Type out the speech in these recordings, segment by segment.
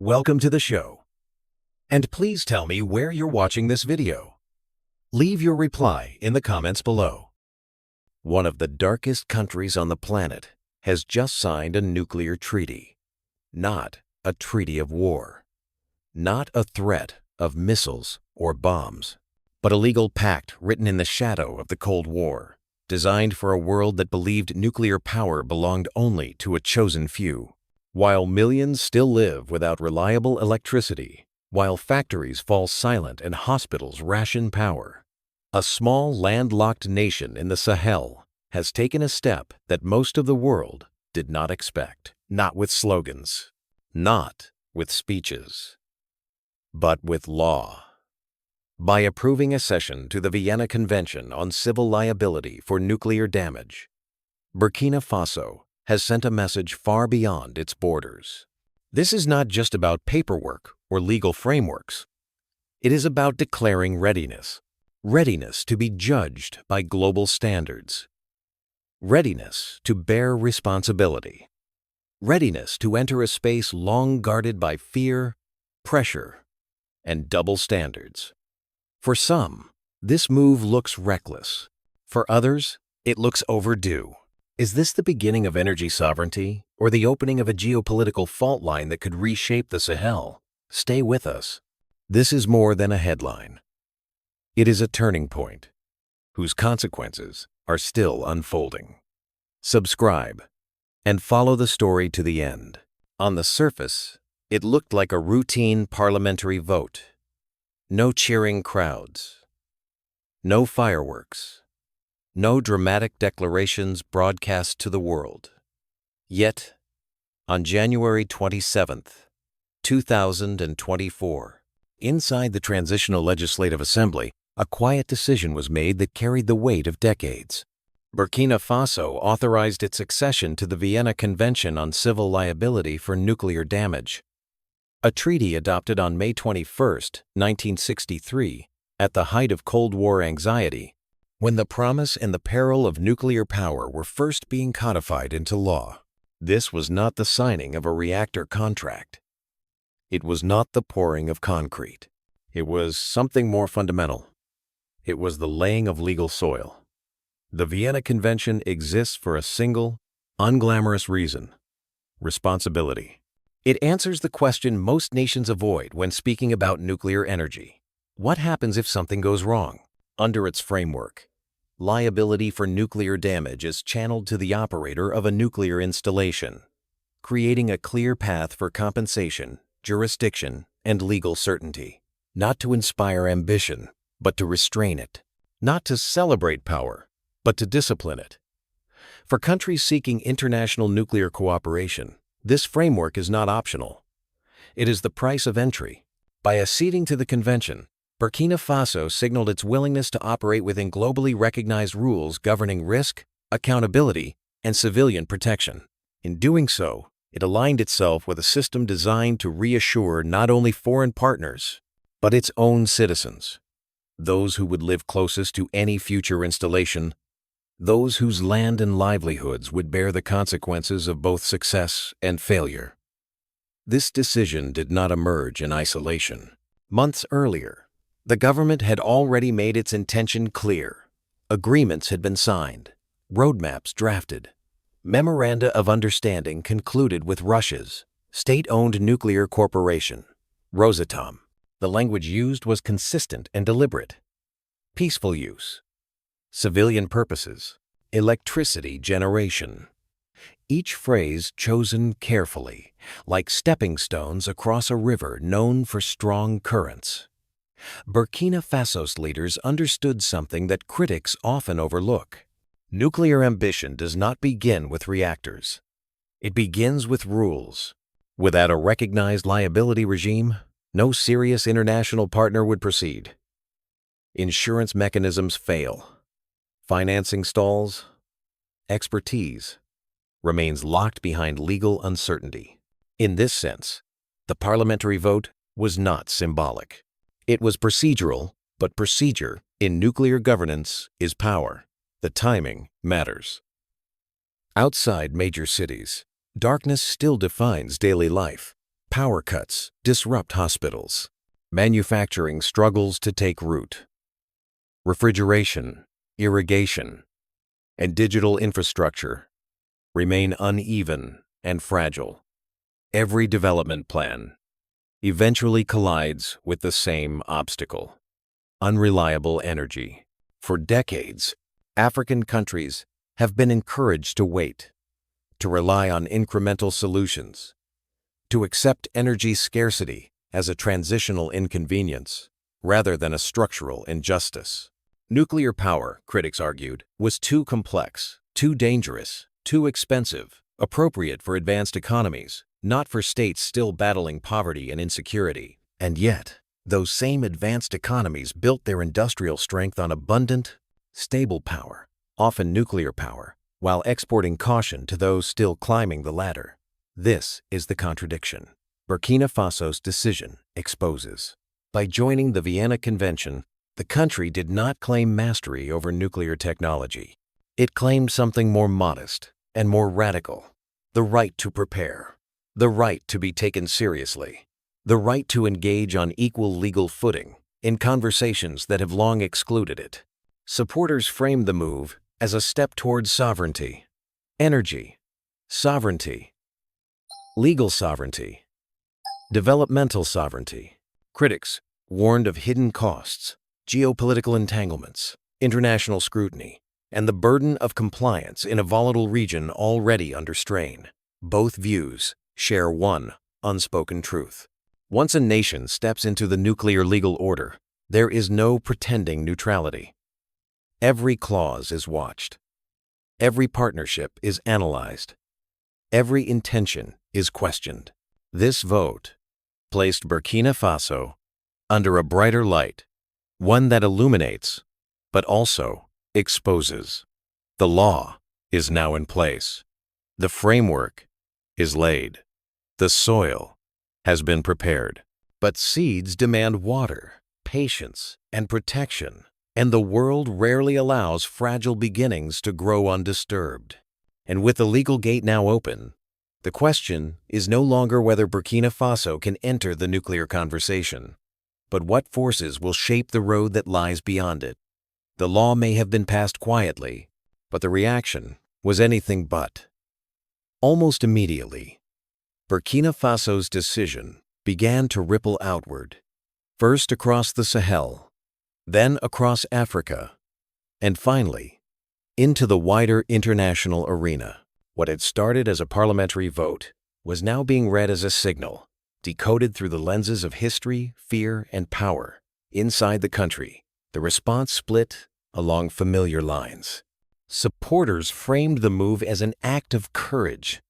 Welcome to the show. And please tell me where you're watching this video. Leave your reply in the comments below. One of the darkest countries on the planet has just signed a nuclear treaty. Not a treaty of war. Not a threat of missiles or bombs, but a legal pact written in the shadow of the Cold War, designed for a world that believed nuclear power belonged only to a chosen few. While millions still live without reliable electricity, while factories fall silent and hospitals ration power, a small landlocked nation in the Sahel has taken a step that most of the world did not expect. Not with slogans, not with speeches, but with law. By approving accession to the Vienna Convention on Civil Liability for Nuclear Damage, Burkina Faso has sent a message far beyond its borders. This is not just about paperwork or legal frameworks. It is about declaring readiness. Readiness to be judged by global standards. Readiness to bear responsibility. Readiness to enter a space long guarded by fear, pressure, and double standards. For some, this move looks reckless. For others, it looks overdue. Is this the beginning of energy sovereignty or the opening of a geopolitical fault line that could reshape the Sahel? Stay with us. This is more than a headline. It is a turning point, whose consequences are still unfolding. Subscribe and follow the story to the end. On the surface, it looked like a routine parliamentary vote. No cheering crowds. No fireworks. No dramatic declarations broadcast to the world. Yet, on January 27th, 2024, inside the Transitional Legislative Assembly, a quiet decision was made that carried the weight of decades. Burkina Faso authorized its accession to the Vienna Convention on Civil Liability for Nuclear Damage, a treaty adopted on May 21, 1963, at the height of Cold War anxiety, when the promise and the peril of nuclear power were first being codified into law. This was not the signing of a reactor contract. It was not the pouring of concrete. It was something more fundamental. It was the laying of legal soil. The Vienna Convention exists for a single, unglamorous reason: responsibility. It answers the question most nations avoid when speaking about nuclear energy. What happens if something goes wrong? Under its framework, liability for nuclear damage is channeled to the operator of a nuclear installation, creating a clear path for compensation, jurisdiction, and legal certainty. Not to inspire ambition, but to restrain it. Not to celebrate power, but to discipline it. For countries seeking international nuclear cooperation, this framework is not optional. It is the price of entry. By acceding to the convention, Burkina Faso signaled its willingness to operate within globally recognized rules governing risk, accountability, and civilian protection. In doing so, it aligned itself with a system designed to reassure not only foreign partners, but its own citizens, those who would live closest to any future installation, those whose land and livelihoods would bear the consequences of both success and failure. This decision did not emerge in isolation. Months earlier, the government had already made its intention clear. Agreements had been signed, roadmaps drafted, memoranda of understanding concluded with Russia's state-owned nuclear corporation, Rosatom. The language used was consistent and deliberate. Peaceful use, civilian purposes, electricity generation. Each phrase chosen carefully, like stepping stones across a river known for strong currents. Burkina Faso's leaders understood something that critics often overlook. Nuclear ambition does not begin with reactors. It begins with rules. Without a recognized liability regime, no serious international partner would proceed. Insurance mechanisms fail. Financing stalls. Expertise remains locked behind legal uncertainty. In this sense, the parliamentary vote was not symbolic. It was procedural, but procedure in nuclear governance is power. The timing matters. Outside major cities, darkness still defines daily life. Power cuts disrupt hospitals. Manufacturing struggles to take root. Refrigeration, irrigation, and digital infrastructure remain uneven and fragile. Every development plan eventually collides with the same obstacle: unreliable energy. For decades, African countries have been encouraged to wait, to rely on incremental solutions, to accept energy scarcity as a transitional inconvenience rather than a structural injustice. Nuclear power, critics argued, was too complex, too dangerous, too expensive, appropriate for advanced economies, not for states still battling poverty and insecurity. And yet, those same advanced economies built their industrial strength on abundant, stable power, often nuclear power, while exporting caution to those still climbing the ladder. This is the contradiction Burkina Faso's decision exposes. By joining the Vienna Convention, the country did not claim mastery over nuclear technology. It claimed something more modest and more radical: the right to prepare, the right to be taken seriously, the right to engage on equal legal footing in conversations that have long excluded it. Supporters framed the move as a step towards sovereignty, energy, sovereignty, legal sovereignty, developmental sovereignty. Critics warned of hidden costs, geopolitical entanglements, international scrutiny, and the burden of compliance in a volatile region already under strain. Both views share one unspoken truth. Once a nation steps into the nuclear legal order, there is no pretending neutrality. Every clause is watched. Every partnership is analyzed. Every intention is questioned. This vote placed Burkina Faso under a brighter light, one that illuminates, but also exposes. The law is now in place. The framework is laid. The soil has been prepared. But seeds demand water, patience, and protection, and the world rarely allows fragile beginnings to grow undisturbed. And with the legal gate now open, the question is no longer whether Burkina Faso can enter the nuclear conversation, but what forces will shape the road that lies beyond it. The law may have been passed quietly, but the reaction was anything but. Almost immediately, Burkina Faso's decision began to ripple outward, first across the Sahel, then across Africa, and finally, into the wider international arena. What had started as a parliamentary vote was now being read as a signal, decoded through the lenses of history, fear, and power. Inside the country, the response split along familiar lines. Supporters framed the move as an act of courage.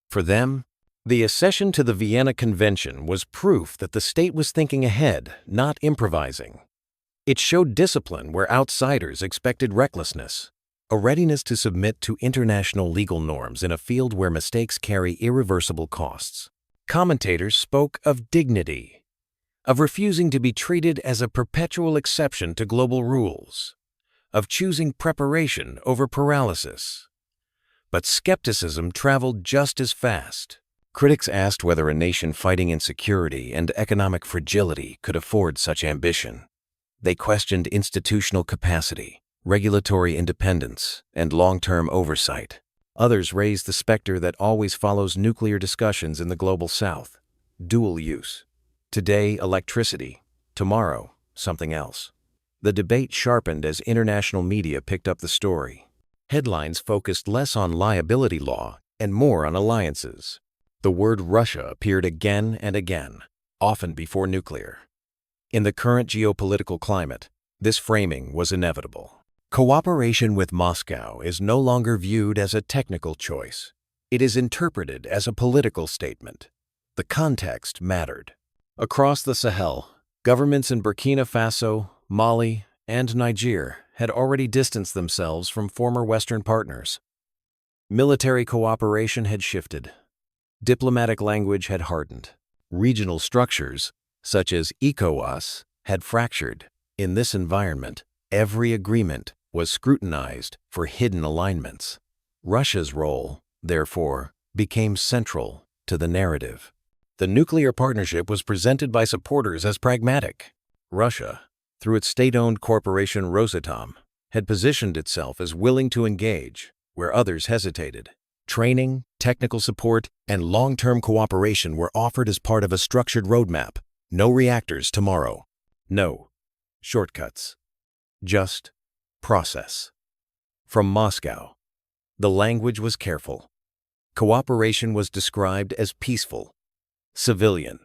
For them, the accession to the Vienna Convention was proof that the state was thinking ahead, not improvising. It showed discipline where outsiders expected recklessness, a readiness to submit to international legal norms in a field where mistakes carry irreversible costs. Commentators spoke of dignity, of refusing to be treated as a perpetual exception to global rules, of choosing preparation over paralysis. But skepticism traveled just as fast. Critics asked whether a nation fighting insecurity and economic fragility could afford such ambition. They questioned institutional capacity, regulatory independence, and long-term oversight. Others raised the specter that always follows nuclear discussions in the global south: dual use. Today, electricity. Tomorrow, something else. The debate sharpened as international media picked up the story. Headlines focused less on liability law and more on alliances. The word Russia appeared again and again, often before nuclear. In the current geopolitical climate, this framing was inevitable. Cooperation with Moscow is no longer viewed as a technical choice. It is interpreted as a political statement. The context mattered. Across the Sahel, governments in Burkina Faso, Mali, and Niger had already distanced themselves from former Western partners. Military cooperation had shifted. Diplomatic language had hardened. Regional structures, such as ECOWAS, had fractured. In this environment, every agreement was scrutinized for hidden alignments. Russia's role, therefore, became central to the narrative. The nuclear partnership was presented by supporters as pragmatic. Russia, through its state-owned corporation Rosatom, had positioned itself as willing to engage where others hesitated. Training, technical support, and long-term cooperation were offered as part of a structured roadmap. No reactors tomorrow. No shortcuts. Just process. From Moscow, the language was careful. Cooperation was described as peaceful, civilian,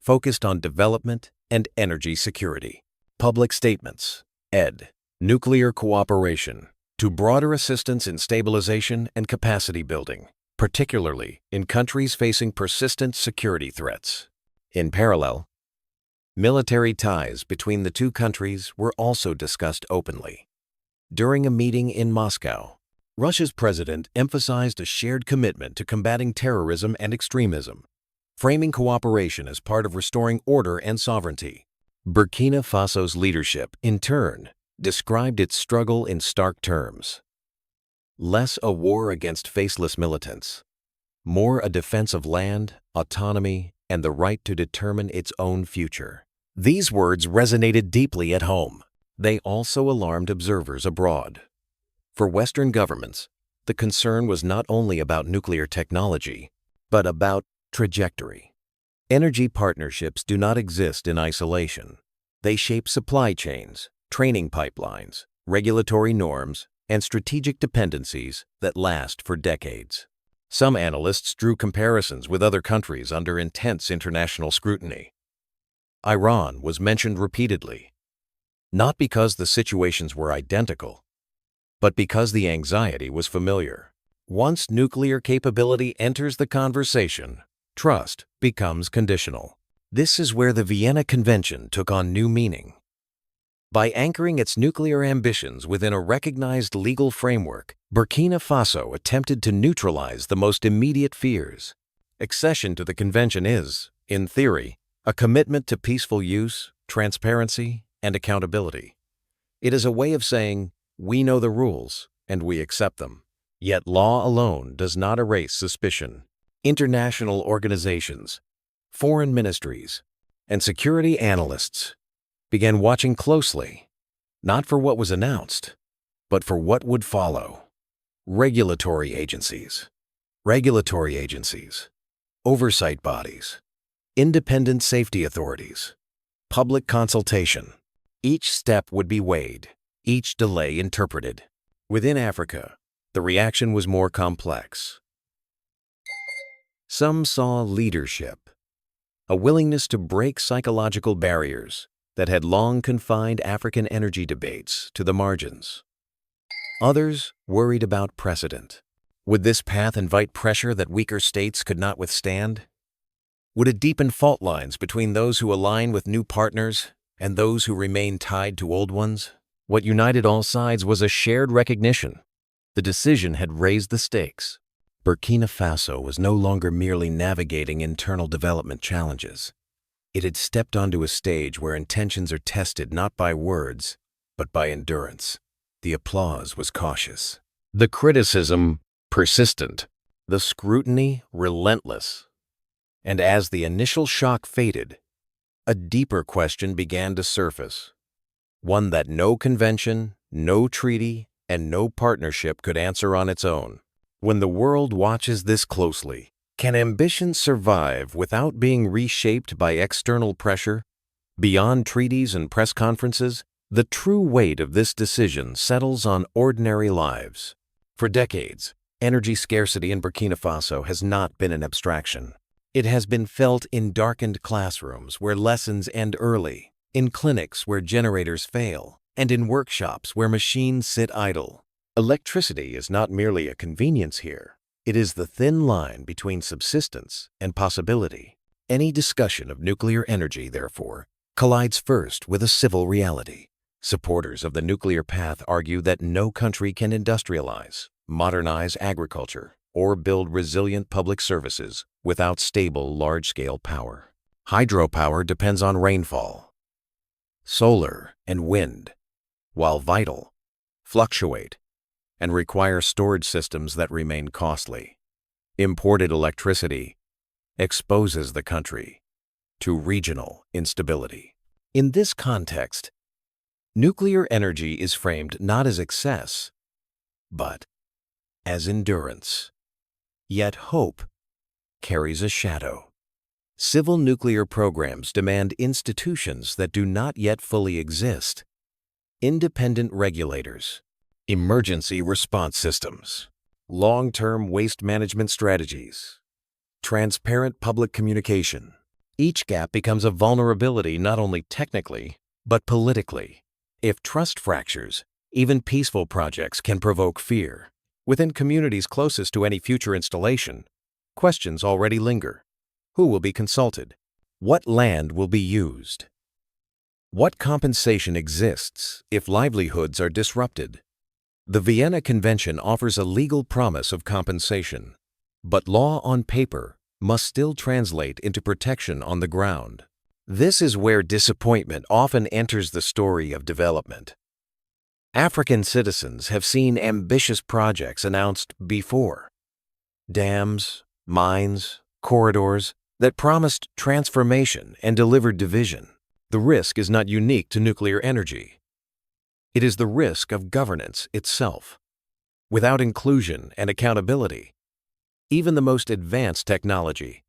focused on development and energy security. Public statements. Nuclear cooperation to broader assistance in stabilization and capacity building, particularly in countries facing persistent security threats. In parallel, military ties between the two countries were also discussed openly. During a meeting in Moscow, Russia's president emphasized a shared commitment to combating terrorism and extremism, framing cooperation as part of restoring order and sovereignty. Burkina Faso's leadership, in turn, described its struggle in stark terms. Less a war against faceless militants, more a defense of land, autonomy, and the right to determine its own future. These words resonated deeply at home. They also alarmed observers abroad. For Western governments, the concern was not only about nuclear technology, but about trajectory. Energy partnerships do not exist in isolation. They shape supply chains, training pipelines, regulatory norms, and strategic dependencies that last for decades. Some analysts drew comparisons with other countries under intense international scrutiny. Iran was mentioned repeatedly, not because the situations were identical, but because the anxiety was familiar. Once nuclear capability enters the conversation, trust becomes conditional. This is where the Vienna Convention took on new meaning. By anchoring its nuclear ambitions within a recognized legal framework, Burkina Faso attempted to neutralize the most immediate fears. Accession to the convention is, in theory, a commitment to peaceful use, transparency, and accountability. It is a way of saying, we know the rules, and we accept them. Yet law alone does not erase suspicion. International organizations, foreign ministries, and security analysts began watching closely, not for what was announced, but for what would follow. Regulatory agencies, oversight bodies, independent safety authorities, public consultation. Each step would be weighed, each delay interpreted. Within Africa, the reaction was more complex. Some saw leadership, a willingness to break psychological barriers that had long confined African energy debates to the margins. Others worried about precedent. Would this path invite pressure that weaker states could not withstand? Would it deepen fault lines between those who align with new partners and those who remain tied to old ones? What united all sides was a shared recognition. The decision had raised the stakes. Burkina Faso was no longer merely navigating internal development challenges. It had stepped onto a stage where intentions are tested not by words, but by endurance. The applause was cautious. The criticism persistent. The scrutiny relentless. And as the initial shock faded, a deeper question began to surface. One that no convention, no treaty, and no partnership could answer on its own. When the world watches this closely, can ambition survive without being reshaped by external pressure? Beyond treaties and press conferences, the true weight of this decision settles on ordinary lives. For decades, energy scarcity in Burkina Faso has not been an abstraction. It has been felt in darkened classrooms where lessons end early, in clinics where generators fail, and in workshops where machines sit idle. Electricity is not merely a convenience here. It is the thin line between subsistence and possibility. Any discussion of nuclear energy, therefore, collides first with a civil reality. Supporters of the nuclear path argue that no country can industrialize, modernize agriculture, or build resilient public services without stable large-scale power. Hydropower depends on rainfall. Solar and wind, while vital, fluctuate and require storage systems that remain costly. Imported electricity, exposes the country to regional instability. In this context, nuclear energy is framed not as excess, but as endurance. Yet hope carries a shadow. Civil nuclear programs demand institutions that do not yet fully exist: independent regulators, emergency response systems, long-term waste management strategies, transparent public communication. Each gap becomes a vulnerability not only technically, but politically. If trust fractures, even peaceful projects can provoke fear. Within communities closest to any future installation, questions already linger. Who will be consulted? What land will be used? What compensation exists if livelihoods are disrupted? The Vienna Convention offers a legal promise of compensation, but law on paper must still translate into protection on the ground. This is where disappointment often enters the story of development. African citizens have seen ambitious projects announced before: dams, mines, corridors that promised transformation and delivered division. The risk is not unique to nuclear energy. It is the risk of governance itself. Without inclusion and accountability, even the most advanced technology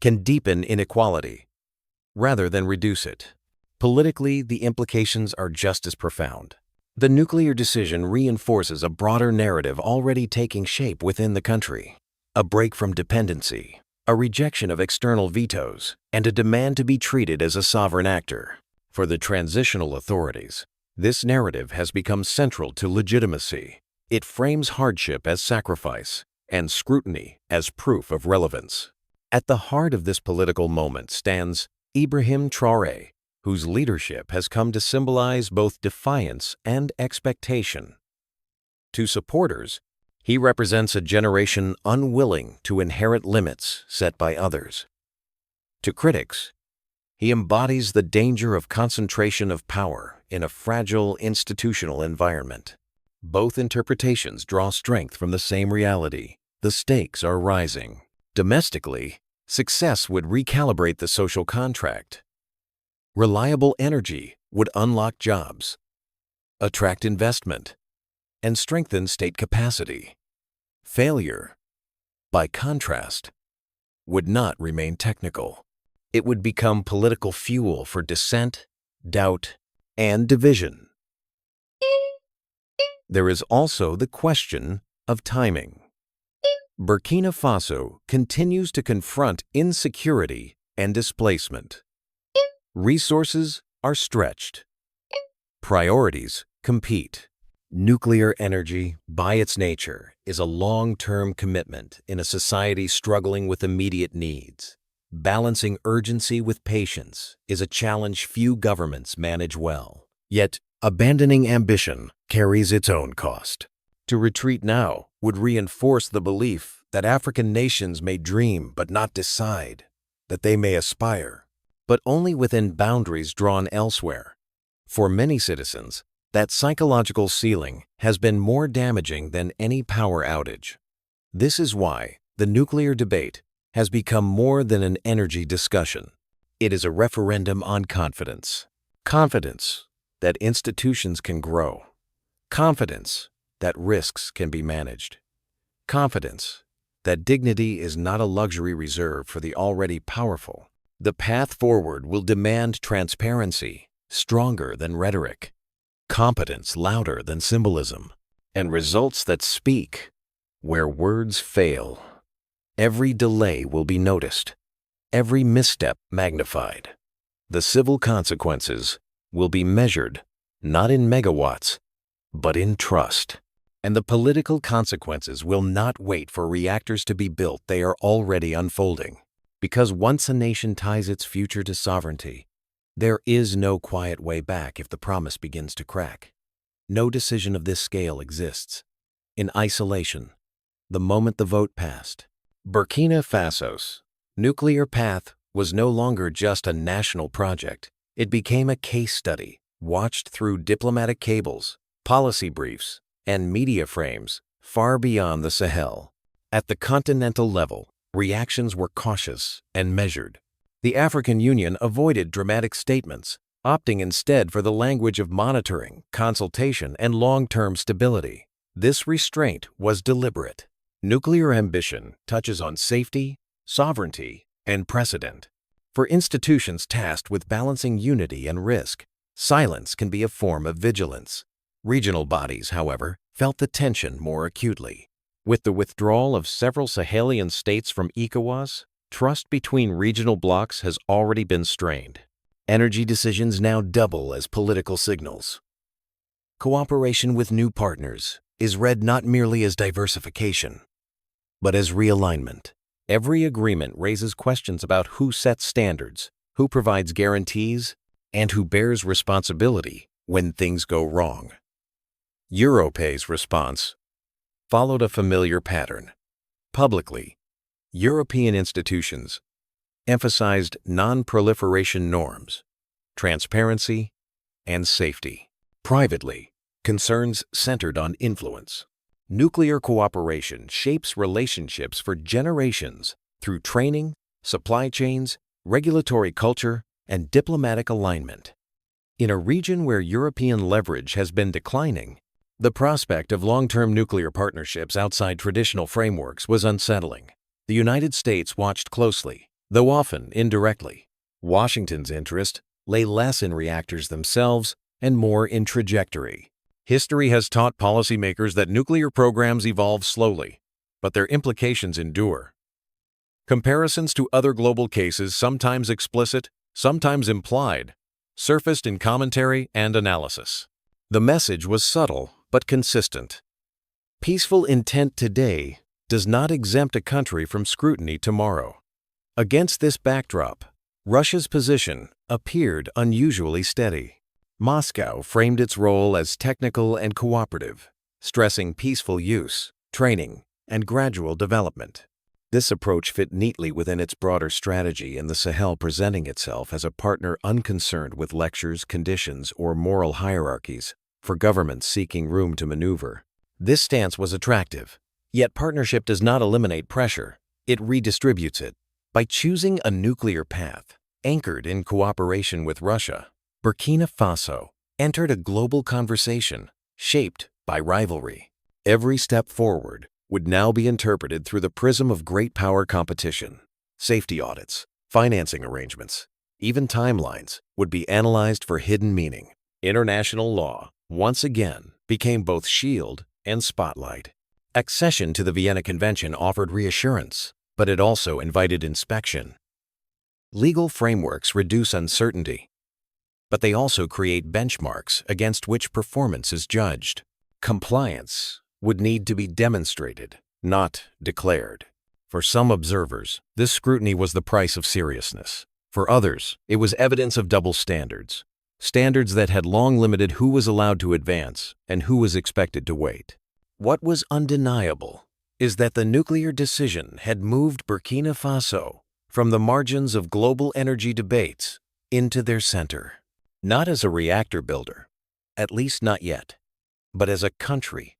can deepen inequality rather than reduce it. Politically, the implications are just as profound. The nuclear decision reinforces a broader narrative already taking shape within the country: a break from dependency, a rejection of external vetoes, and a demand to be treated as a sovereign actor. For the transitional authorities, this narrative has become central to legitimacy. It frames hardship as sacrifice and scrutiny as proof of relevance. At the heart of this political moment stands Ibrahim Traoré, whose leadership has come to symbolize both defiance and expectation. To supporters, he represents a generation unwilling to inherit limits set by others. To critics, he embodies the danger of concentration of power in a fragile institutional environment. Both interpretations draw strength from the same reality: the stakes are rising. Domestically, success would recalibrate the social contract. Reliable energy would unlock jobs, attract investment, and strengthen state capacity. Failure, by contrast, would not remain technical. It would become political fuel for dissent, doubt, and division. There is also the question of timing. Burkina Faso continues to confront insecurity and displacement. Resources are stretched. Priorities compete. Nuclear energy, by its nature, is a long-term commitment in a society struggling with immediate needs. Balancing urgency with patience is a challenge few governments manage well. Yet, abandoning ambition carries its own cost. To retreat now would reinforce the belief that African nations may dream but not decide, that they may aspire, but only within boundaries drawn elsewhere. For many citizens, that psychological ceiling has been more damaging than any power outage. This is why the nuclear debate has become more than an energy discussion. It is a referendum on confidence. Confidence that institutions can grow. Confidence that risks can be managed. Confidence that dignity is not a luxury reserved for the already powerful. The path forward will demand transparency, stronger than rhetoric, competence louder than symbolism, and results that speak where words fail. Every delay will be noticed, every misstep magnified. The civil consequences will be measured not in megawatts, but in trust. And the political consequences will not wait for reactors to be built. They are already unfolding. Because once a nation ties its future to sovereignty, there is no quiet way back if the promise begins to crack. No decision of this scale exists in isolation. The moment the vote passed, Burkina Faso's nuclear path was no longer just a national project. It became a case study, watched through diplomatic cables, policy briefs, and media frames far beyond the Sahel. At the continental level, Reactions were cautious and measured. The African Union avoided dramatic statements, opting instead for the language of monitoring, consultation, and long-term stability. This restraint was deliberate. Nuclear ambition touches on safety, sovereignty, and precedent. For institutions tasked with balancing unity and risk, silence can be a form of vigilance. Regional bodies, however, felt the tension more acutely. With the withdrawal of several Sahelian states from ECOWAS, trust between regional blocs has already been strained. Energy decisions now double as political signals. Cooperation with new partners is read not merely as diversification, but as realignment. Every agreement raises questions about who sets standards, who provides guarantees, and who bears responsibility when things go wrong. Europay's response followed a familiar pattern. Publicly, European institutions emphasized non-proliferation norms, transparency, and safety. Privately, concerns centered on influence. Nuclear cooperation shapes relationships for generations through training, supply chains, regulatory culture, and diplomatic alignment. In a region where European leverage has been declining, the prospect of long-term nuclear partnerships outside traditional frameworks was unsettling. The United States watched closely, though often indirectly. Washington's interest lay less in reactors themselves and more in trajectory. History has taught policymakers that nuclear programs evolve slowly, but their implications endure. Comparisons to other global cases, sometimes explicit, sometimes implied, surfaced in commentary and analysis. The message was subtle but consistent. Peaceful intent today does not exempt a country from scrutiny tomorrow. Against this backdrop, Russia's position appeared unusually steady. Moscow framed its role as technical and cooperative, stressing peaceful use, training, and gradual development. This approach fit neatly within its broader strategy in the Sahel, presenting itself as a partner unconcerned with lectures, conditions, or moral hierarchies for governments seeking room to maneuver. This stance was attractive, yet partnership does not eliminate pressure, it redistributes it. By choosing a nuclear path anchored in cooperation with Russia, Burkina Faso entered a global conversation shaped by rivalry. Every step forward would now be interpreted through the prism of great power competition. Safety audits, financing arrangements, even timelines would be analyzed for hidden meaning. International law, once again, became both shield and spotlight. Accession to the Vienna Convention offered reassurance, but it also invited inspection. Legal frameworks reduce uncertainty, but they also create benchmarks against which performance is judged. Compliance would need to be demonstrated, not declared. For some observers, this scrutiny was the price of seriousness. For others, it was evidence of double standards, standards that had long limited who was allowed to advance and who was expected to wait. What was undeniable is that the nuclear decision had moved Burkina Faso from the margins of global energy debates into their center. Not as a reactor builder, at least not yet, but as a country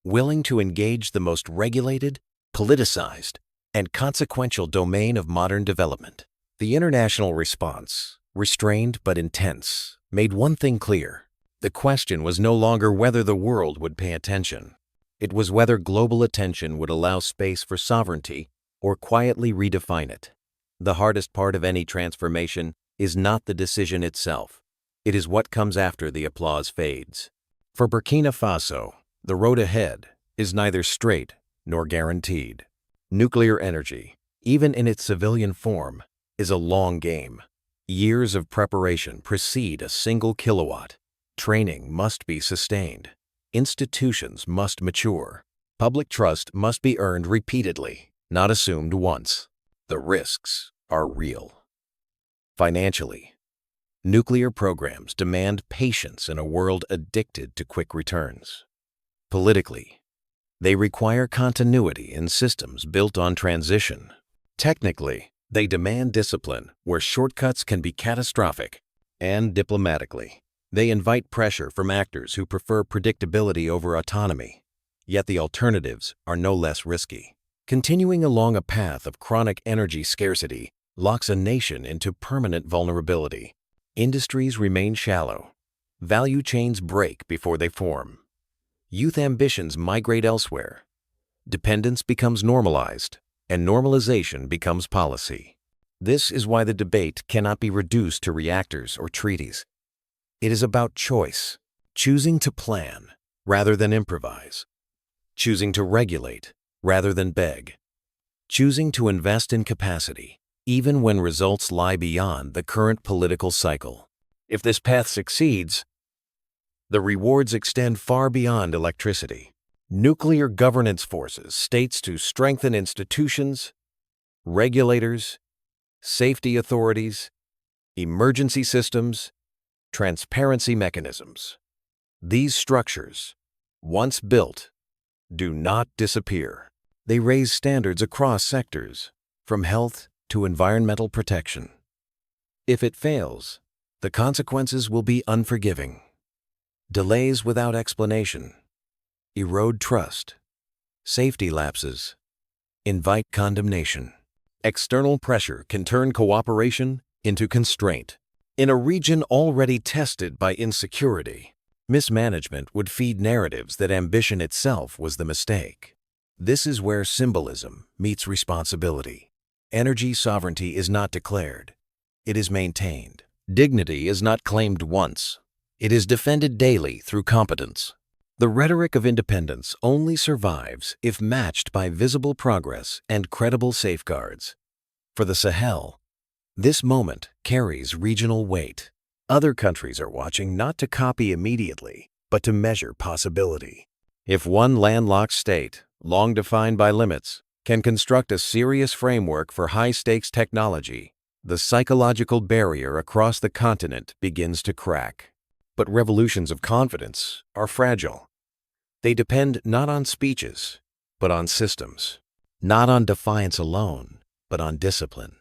willing to engage the most regulated, politicized, and consequential domain of modern development. The international response, restrained but intense, made one thing clear. The question was no longer whether the world would pay attention. It was whether global attention would allow space for sovereignty or quietly redefine it. The hardest part of any transformation is not the decision itself. It is what comes after the applause fades. For Burkina Faso, the road ahead is neither straight nor guaranteed. Nuclear energy, even in its civilian form, is a long game. Years of preparation precede a single kilowatt. Training must be sustained. Institutions must mature. Public trust must be earned repeatedly, not assumed once. The risks are real. Financially, nuclear programs demand patience in a world addicted to quick returns. Politically, they require continuity in systems built on transition. Technically, they demand discipline where shortcuts can be catastrophic. And diplomatically, they invite pressure from actors who prefer predictability over autonomy. Yet the alternatives are no less risky. Continuing along a path of chronic energy scarcity locks a nation into permanent vulnerability. Industries remain shallow. Value chains break before they form. Youth ambitions migrate elsewhere. Dependence becomes normalized, and normalization becomes policy. This is why the debate cannot be reduced to reactors or treaties. It is about choice, choosing to plan rather than improvise, choosing to regulate rather than beg, choosing to invest in capacity, even when results lie beyond the current political cycle. If this path succeeds, the rewards extend far beyond electricity. Nuclear governance forces states to strengthen institutions, regulators, safety authorities, emergency systems, transparency mechanisms. These structures, once built, do not disappear. They raise standards across sectors, from health to environmental protection. If it fails, the consequences will be unforgiving. Delays without explanation erode trust. Safety lapses invite condemnation. External pressure can turn cooperation into constraint. In a region already tested by insecurity, mismanagement would feed narratives that ambition itself was the mistake. This is where symbolism meets responsibility. Energy sovereignty is not declared. It is maintained. Dignity is not claimed once. It is defended daily through competence. The rhetoric of independence only survives if matched by visible progress and credible safeguards. For the Sahel, this moment carries regional weight. Other countries are watching not to copy immediately, but to measure possibility. If one landlocked state, long defined by limits, can construct a serious framework for high-stakes technology, the psychological barrier across the continent begins to crack. But revolutions of confidence are fragile. They depend not on speeches, but on systems. Not on defiance alone, but on discipline.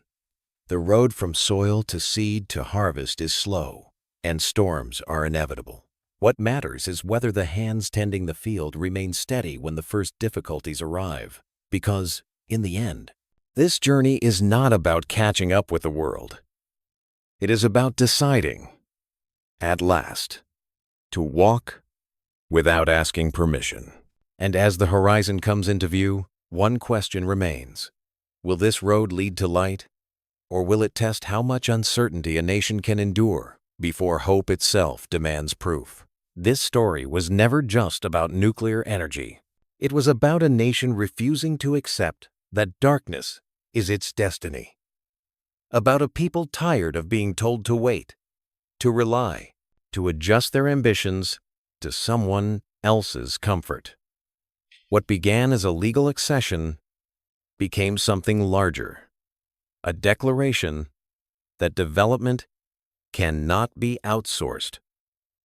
The road from soil to seed to harvest is slow, and storms are inevitable. What matters is whether the hands tending the field remain steady when the first difficulties arrive. Because, in the end, this journey is not about catching up with the world. It is about deciding, at last, to walk without asking permission. And as the horizon comes into view, one question remains. Will this road lead to light, or will it test how much uncertainty a nation can endure before hope itself demands proof? This story was never just about nuclear energy. It was about a nation refusing to accept that darkness is its destiny. About a people tired of being told to wait, to rely, to adjust their ambitions to someone else's comfort. What began as a legal accession became something larger, a declaration that development cannot be outsourced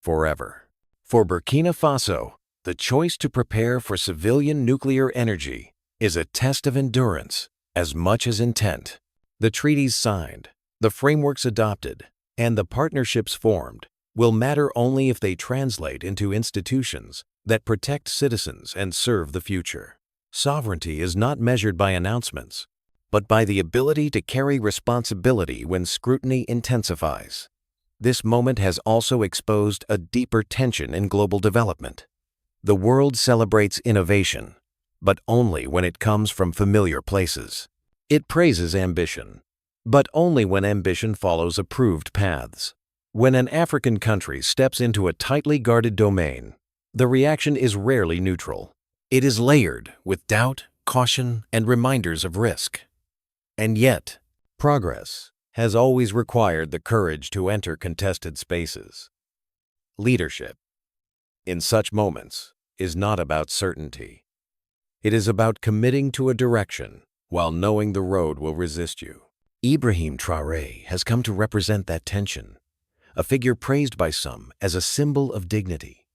forever. For Burkina Faso, the choice to prepare for civilian nuclear energy is a test of endurance as much as intent. The treaties signed, the frameworks adopted, and the partnerships formed will matter only if they translate into institutions that protect citizens and serve the future. Sovereignty is not measured by announcements, but by the ability to carry responsibility when scrutiny intensifies. This moment has also exposed a deeper tension in global development. The world celebrates innovation, but only when it comes from familiar places. It praises ambition, but only when ambition follows approved paths. When an African country steps into a tightly guarded domain, the reaction is rarely neutral. It is layered with doubt, caution, and reminders of risk. And yet, progress has always required the courage to enter contested spaces. Leadership, in such moments, is not about certainty. It is about committing to a direction while knowing the road will resist you. Ibrahim has come to represent that tension. A figure praised by some as a symbol of dignity,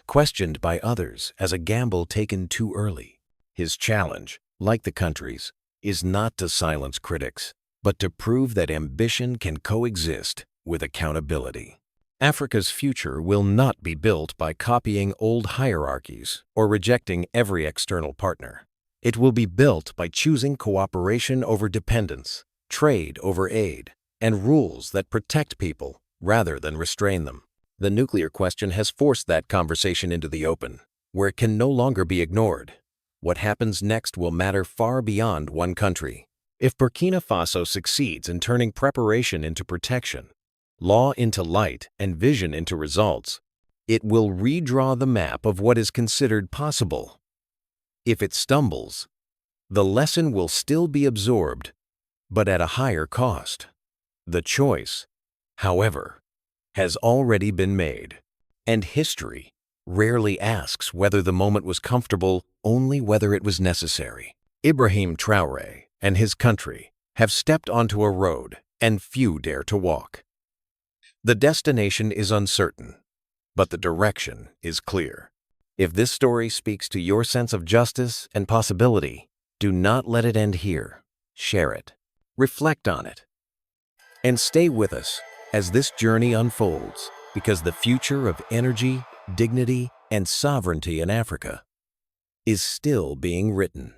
questioned by others as a gamble taken too early. His challenge, like the country's, is not to silence critics, but to prove that ambition can coexist with accountability. Africa's future will not be built by copying old hierarchies or rejecting every external partner. It will be built by choosing cooperation over dependence, trade over aid, and rules that protect people rather than restrain them. The nuclear question has forced that conversation into the open, where it can no longer be ignored. What happens next will matter far beyond one country. If Burkina Faso succeeds in turning preparation into protection, law into light, and vision into results, it will redraw the map of what is considered possible. If it stumbles, the lesson will still be absorbed, but at a higher cost. The choice, however, has already been made, and history rarely asks whether the moment was comfortable, only whether it was necessary. Ibrahim Traoré and his country have stepped onto a road and few dare to walk. The destination is uncertain, but the direction is clear. If this story speaks to your sense of justice and possibility, do not let it end here. Share it, reflect on it, and stay with us as this journey unfolds, because the future of energy, dignity, and sovereignty in Africa is still being written.